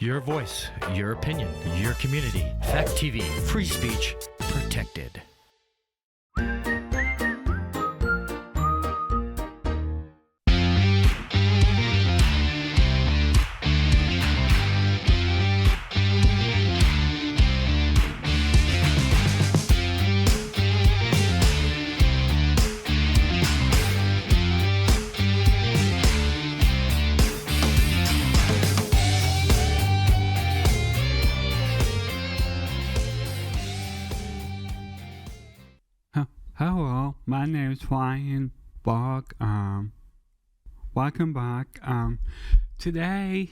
Your voice, your opinion, your community. Fact TV, free speech protected. Hello, my name is Ryan Bourke. Welcome back. Today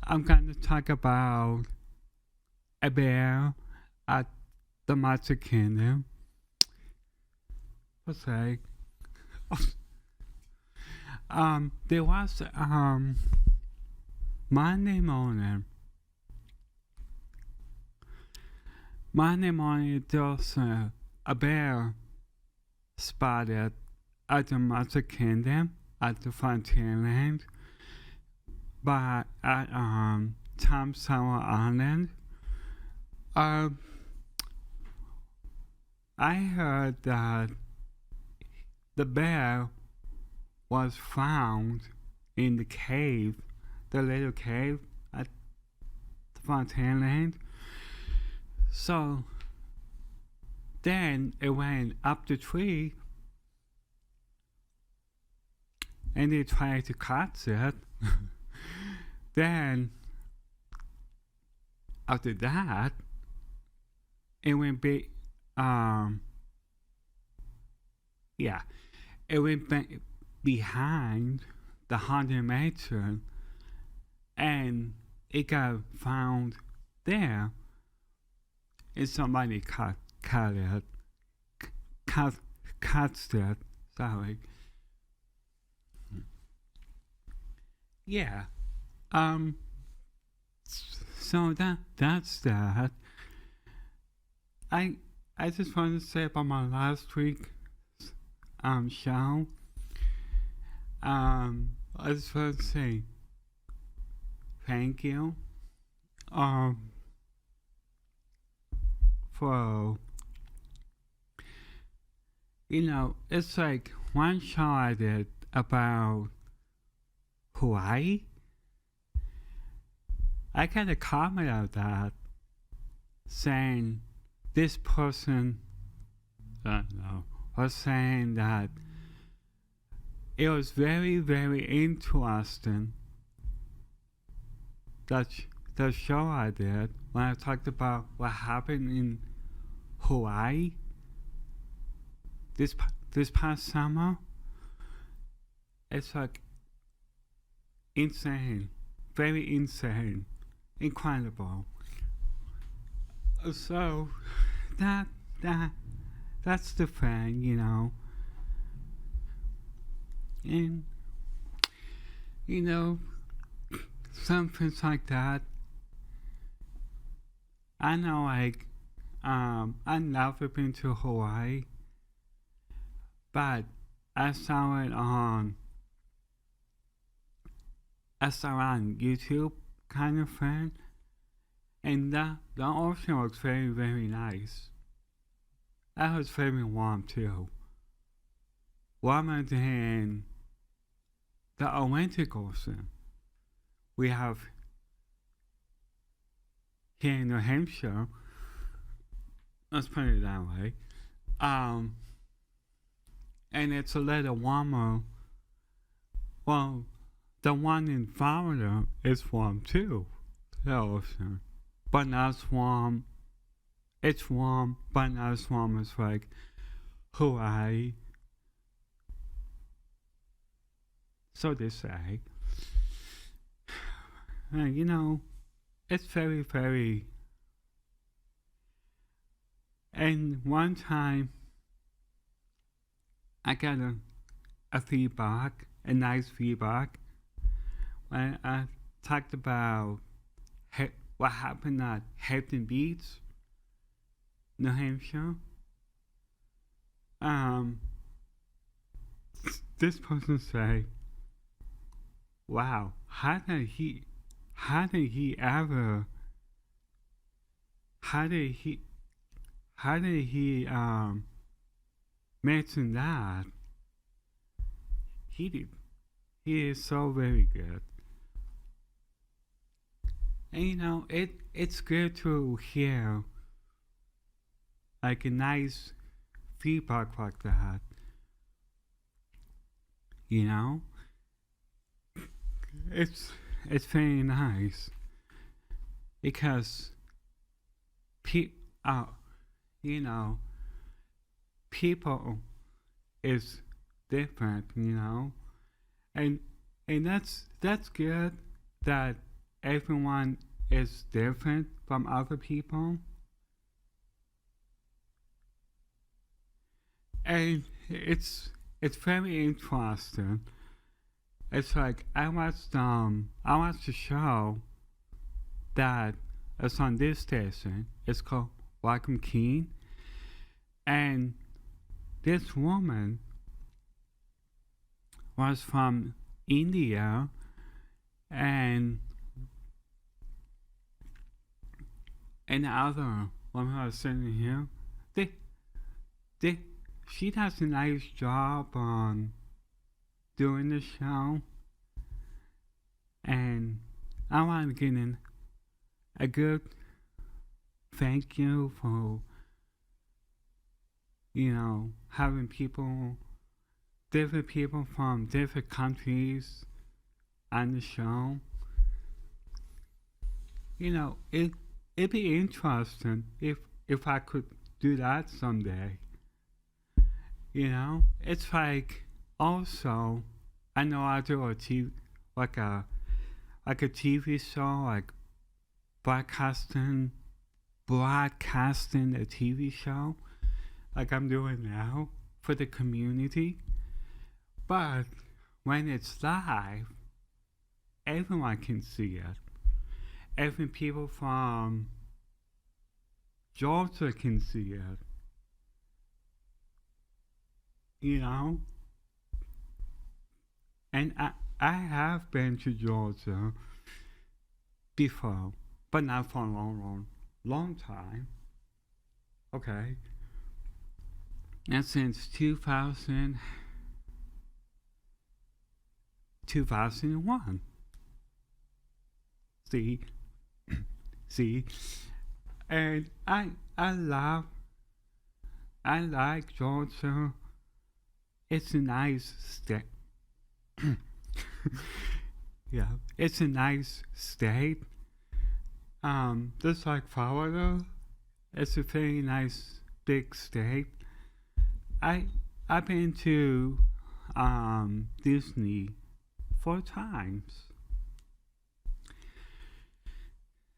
I'm going to talk about a bear at the Magic Kingdom. Let's say, there was Monday morning. There was a bear spotted at the Magic Kingdom at the Frontierland, but at Tom Sawyer Island. I heard that the bear was found in the cave, the little cave at the Frontierland. So then it went up the tree and they tried to catch it. Then after that it went behind the haunted mansion and it got found there. And somebody caught it. Sorry. Yeah. So that's that. I just want to say about my last week's show. I just want to say thank you. For, it's like one show I did about Hawaii. I got a comment of that saying this person, was saying that it was very, very interesting. The show I did when I talked about what happened in Hawaii this past summer. It's like insane, very insane, incredible. So that's the thing, and some things like that. I know, I've never been to Hawaii, but I saw it on YouTube kind of thing, and the ocean was very, very nice. It was very warm too, warmer than the Atlantic Ocean we have here in New Hampshire. Let's put it that way. And it's a little warmer. Well, the one in Florida is warm too, the ocean. But not as warm. It's warm, but not as warm as like Hawaii. So they say. It's very, very. And one time, I got a feedback, a nice feedback, when I talked about what happened at Hampton Beach, New Hampshire. This person say, wow, how did he ever, how did he, how did he, mention that? He did. He is so very good. And it's good to hear like a nice feedback like that. You know, it's it's very nice because pe- uh, you know, people is different. And that's good that everyone is different from other people. And it's very interesting. It's like I watched a show that is on this station. It's called Welcome Keen, and this woman was from India, and the other woman was sitting here. They they she does a nice job on doing the show, and I want to get in a good thank you for having different people from different countries on the show. It'd be interesting if I could do that someday. It's like also I know I do a TV like a TV show like broadcasting a TV show like I'm doing now for the community. But when it's live, everyone can see it. Even people from Georgia can see it. And I have been to Georgia before, but not for a long time. Okay. And since 2001. See, and I like Georgia. It's a nice state. Yeah, it's a nice state. Just like Florida, it's a very nice big state. I've been to Disney 4 times.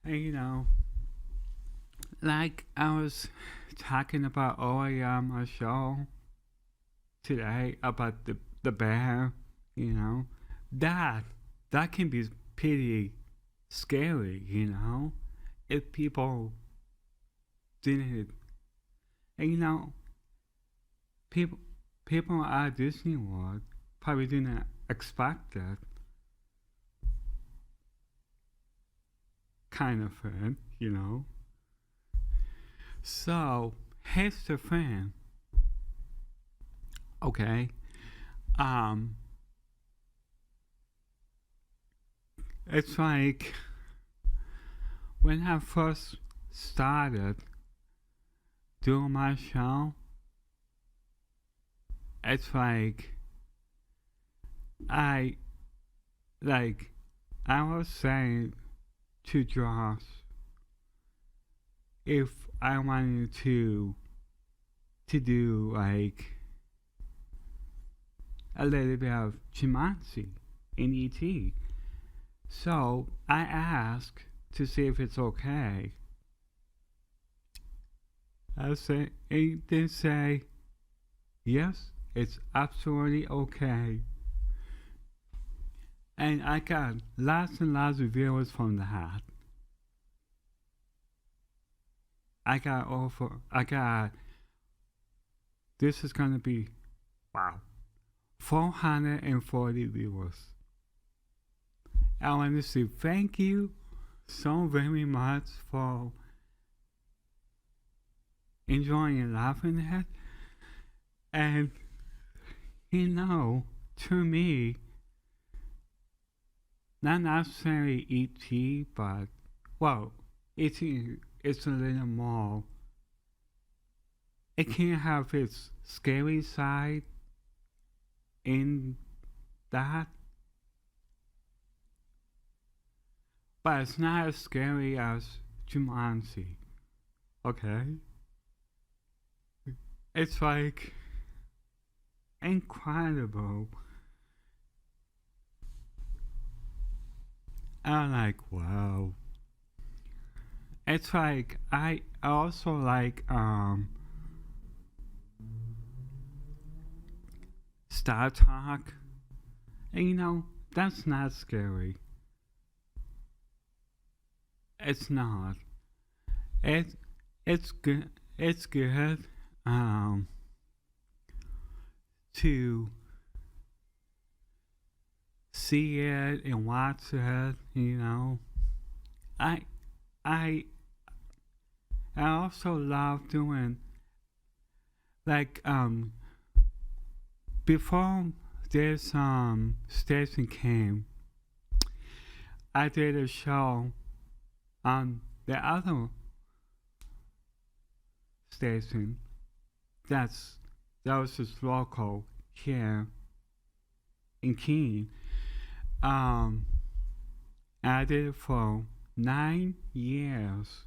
And like I was talking about earlier on my show today about the bear, that can be pretty scary, if people didn't. And people at Disney World probably didn't expect that kind of thing. So here's the thing. Okay. It's like when I first started doing my show, it's like I was saying to Josh if I wanted to do like a little bit of Jumanji in ET. So I asked to see if it's okay. They say yes, it's absolutely okay. And I got lots and lots of viewers from that. This is gonna be, wow, 440 viewers. I want to say thank you so very much for enjoying and laughing at. And, to me, not necessarily E.T., but, well, E.T. is a little more. It can have its scary side in that, but it's not as scary as Jumanji. Okay? It's like incredible. I'm like, wow. It's like I also like Star Talk. And that's not scary. It's not. It it's good. It's good. To see it and watch it. I I I also love doing like before this station came. I did a show on the other station that was just local here in Keene. I did it for 9 years.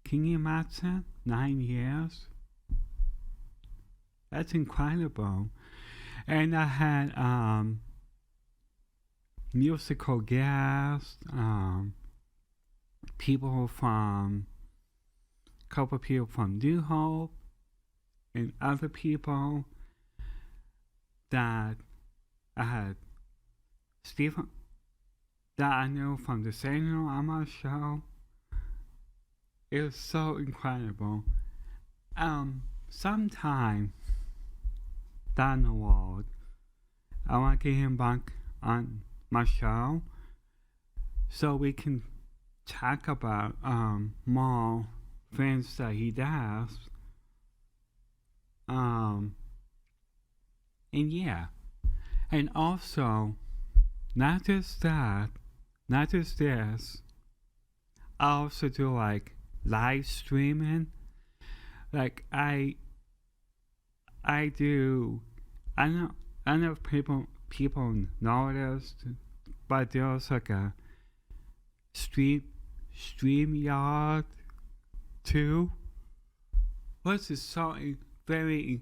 Can you imagine? 9 years? That's incredible. And I had musical guests, couple people from New Hope, and other people that I had Stephen that I knew from the signal on my show. It was so incredible. Sometime down the road, I want to get him back on my show so we can talk about more things that he does. And yeah. And also, not just that, not just this, I also do like live streaming. Like I do. I know if people know this, but there's like a StreamYard too, which is so very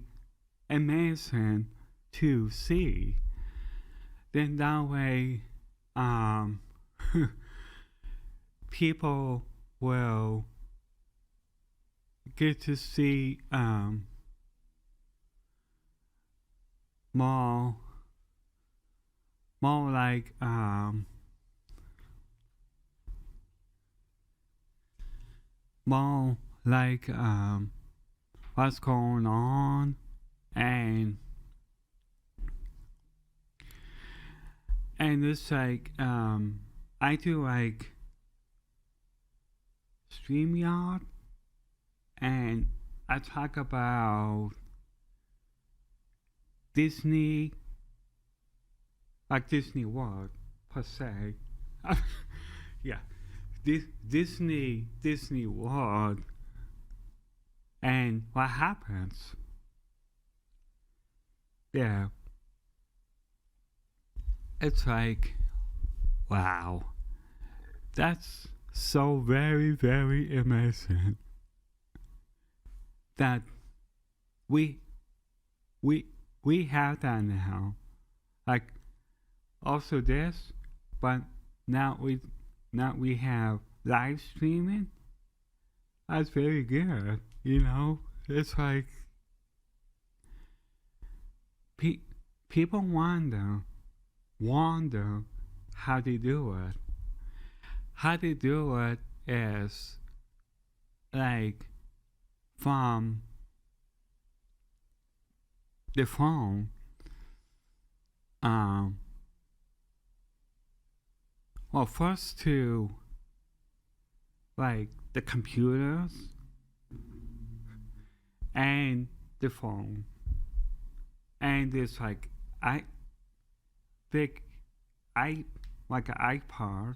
amazing to see. Then that way, people will get to see more like more like what's going on, and it's like I do like StreamYard, and I talk about Disney, like Disney World per se. Yeah, Disney World, and what happens. Yeah, it's like, wow, that's so very, very amazing that we have that now. Like also this, but now we have live streaming. That's very good. It's like people wonder how they do it. How they do it is like from the phone. well, first to like the computers and the phone, and this like I big I like an iPod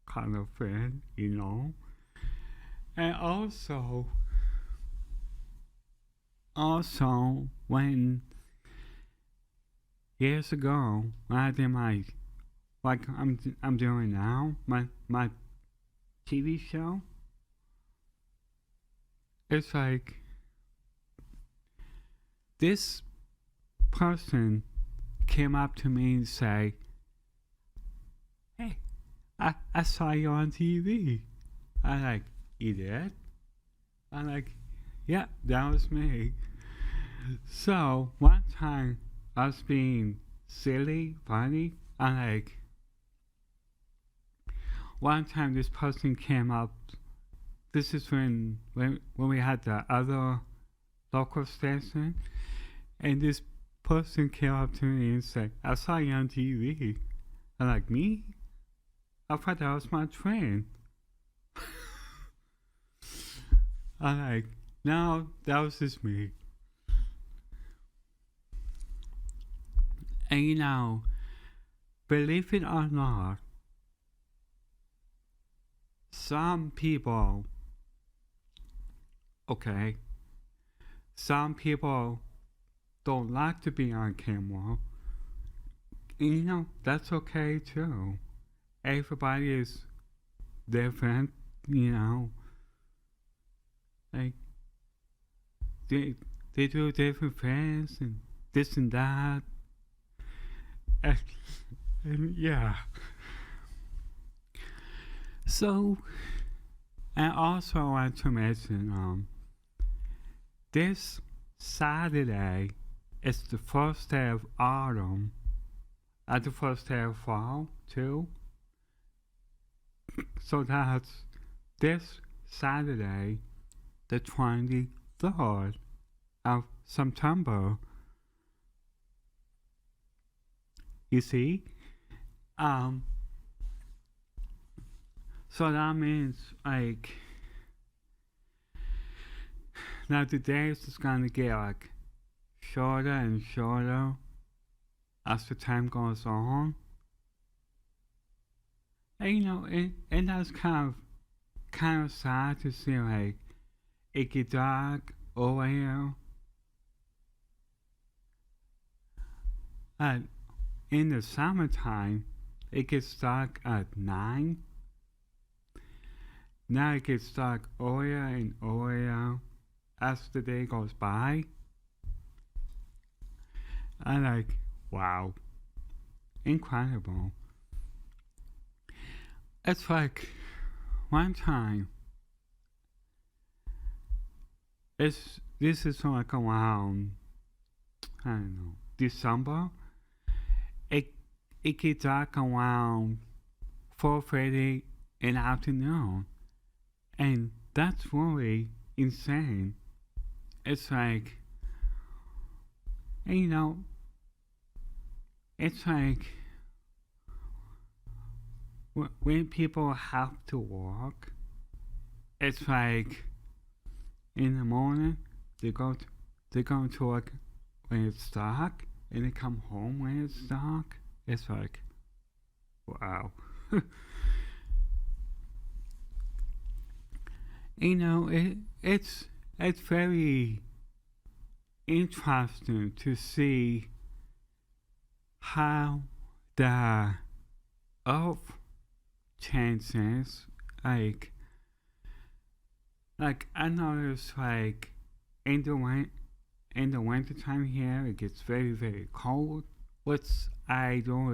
kind of thing, and also when years ago when I did my like I'm doing now my TV show, it's like this person came up to me and say, "Hey, I saw you on TV." I'm like, "You did?" I'm like, "Yeah, that was me." So one time I was being silly, funny. I'm like, one time this person came up. This is when we had the other local station, and this person came up to me and said, "I saw you on TV." I'm like, "Me? I thought that was my friend." I'm like, "No, that was just me." And believe it or not, some people, okay, some people don't like to be on camera. And that's okay too. Everybody is different, like they do different things and this and that. And yeah. So, and also I want to mention, this Saturday is the first day of autumn, and the first day of fall too. So that's this Saturday, the 23rd of September. You see? So that means like now the days is gonna get like shorter and shorter as the time goes on. And and that's kind of sad to see like it get dark over here. And in the summertime, it gets dark at 9. Now it gets dark earlier and earlier as the day goes by. I'm like, wow, incredible. It's like one time, this is like around, I don't know, December. It gets dark around 4:30 in the afternoon. And that's really insane. It's like, it's like when people have to work, it's like in the morning they go to work when it's dark, and they come home when it's dark. It's like, wow. It's very interesting to see how the earth changes. Like I notice like in the winter time here it gets very, very cold, which I don't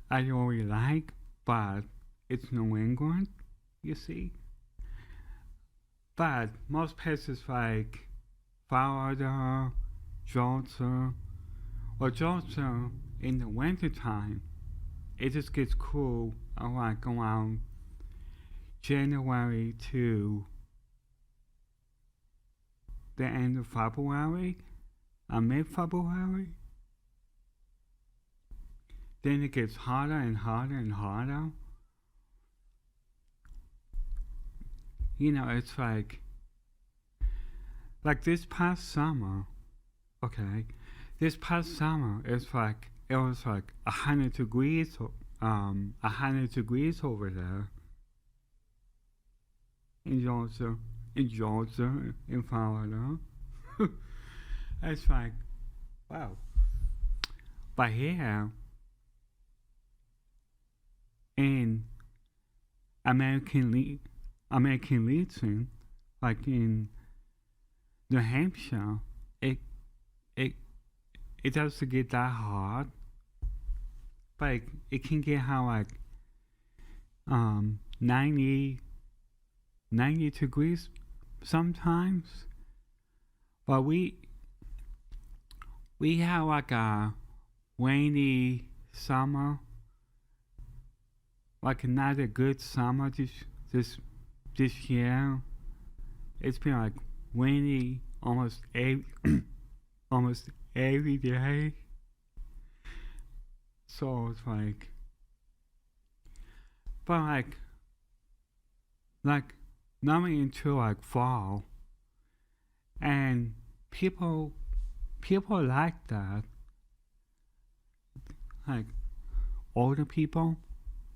really like, but it's New England, you see. But most places like Florida, Georgia, in the winter time, it just gets cool like around January to the end of February, mid-February. then it gets harder and harder and harder. You know, it's like this past summer, okay, this past summer, it was like 100 degrees, 100 degrees over there in Georgia, in Florida. It's like, wow. But here, in American Legion, like in New Hampshire, it doesn't get that hard, but it can get how like 90 degrees sometimes. But we have like a rainy summer, like not a good summer this year. It's been like rainy almost every day. So it's like, but like coming into like fall, and people like that. Like older people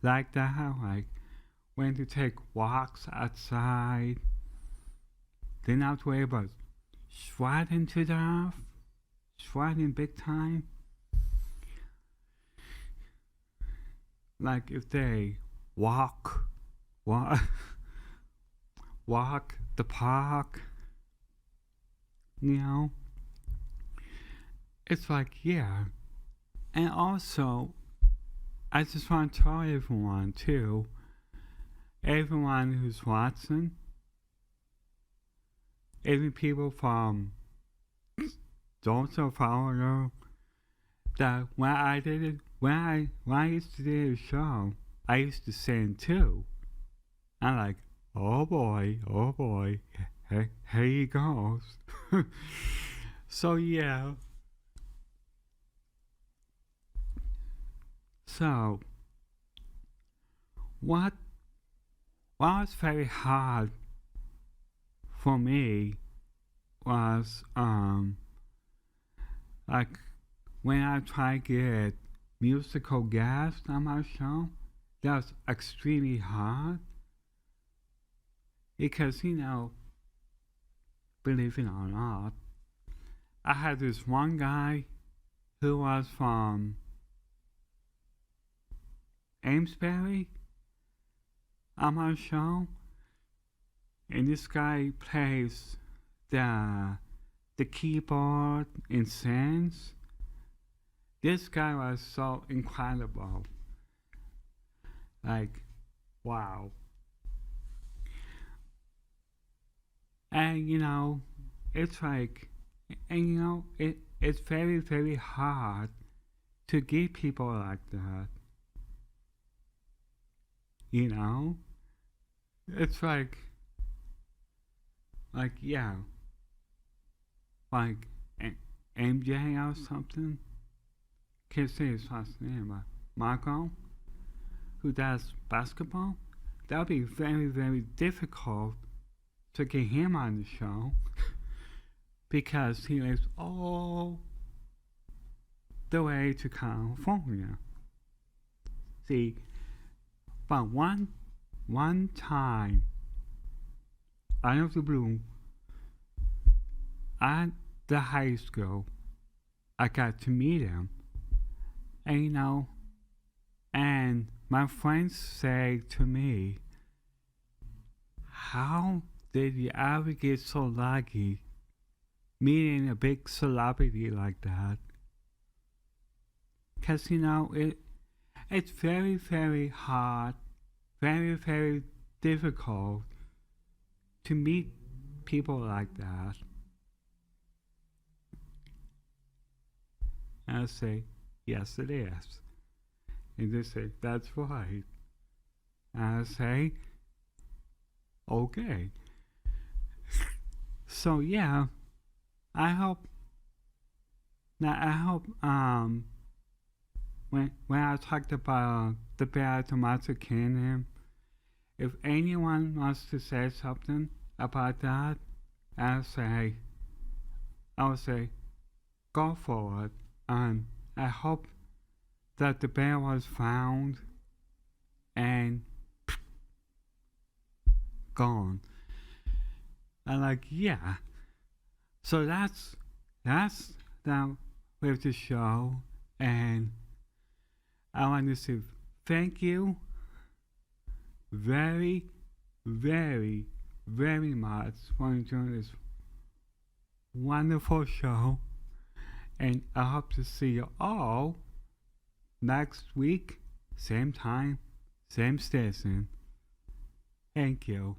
like that, like when to take walks outside. They're not worried about sweating to death, sweating big time. Like if they walk the park, you know, it's like, yeah. And also, I just want to tell everyone too, everyone who's watching, even people from Georgia, Florida, that when I used to do the show, I used to sing too. I'm like, oh boy, here he goes. So yeah. So what was very hard for me was like when I tried to get musical guests on my show. That was extremely hard because, you know, believe it or not, I had this one guy who was from Amesbury on my show, and this guy plays the keyboard and sings. This guy was so incredible. Like, wow. And you know, it's like, and you know, it's very, very hard to get people like that. You know? It's like yeah. Like MJ or something. Can't say his last name, but Marco, who does basketball. That would be very, very difficult to get him on the show because he lives all the way to California. See, but one time, out of the blue, at the high school, I got to meet him. And you know, and my friends say to me, how did you ever get so lucky meeting a big celebrity like that? Because, you know, it's very, very hard, very, very difficult to meet people like that. And I say, yes, it is. And they say, that's right. And I say, okay. So yeah, I hope when I talked about the bear tomato cannon, if anyone wants to say something about that, I'll say, go for it. And I hope that the bear was found and gone. And like, yeah. So that's that with the show, and I want to say thank you very, very, very much for enjoying this wonderful show. And I hope to see you all next week, same time, same station. Thank you.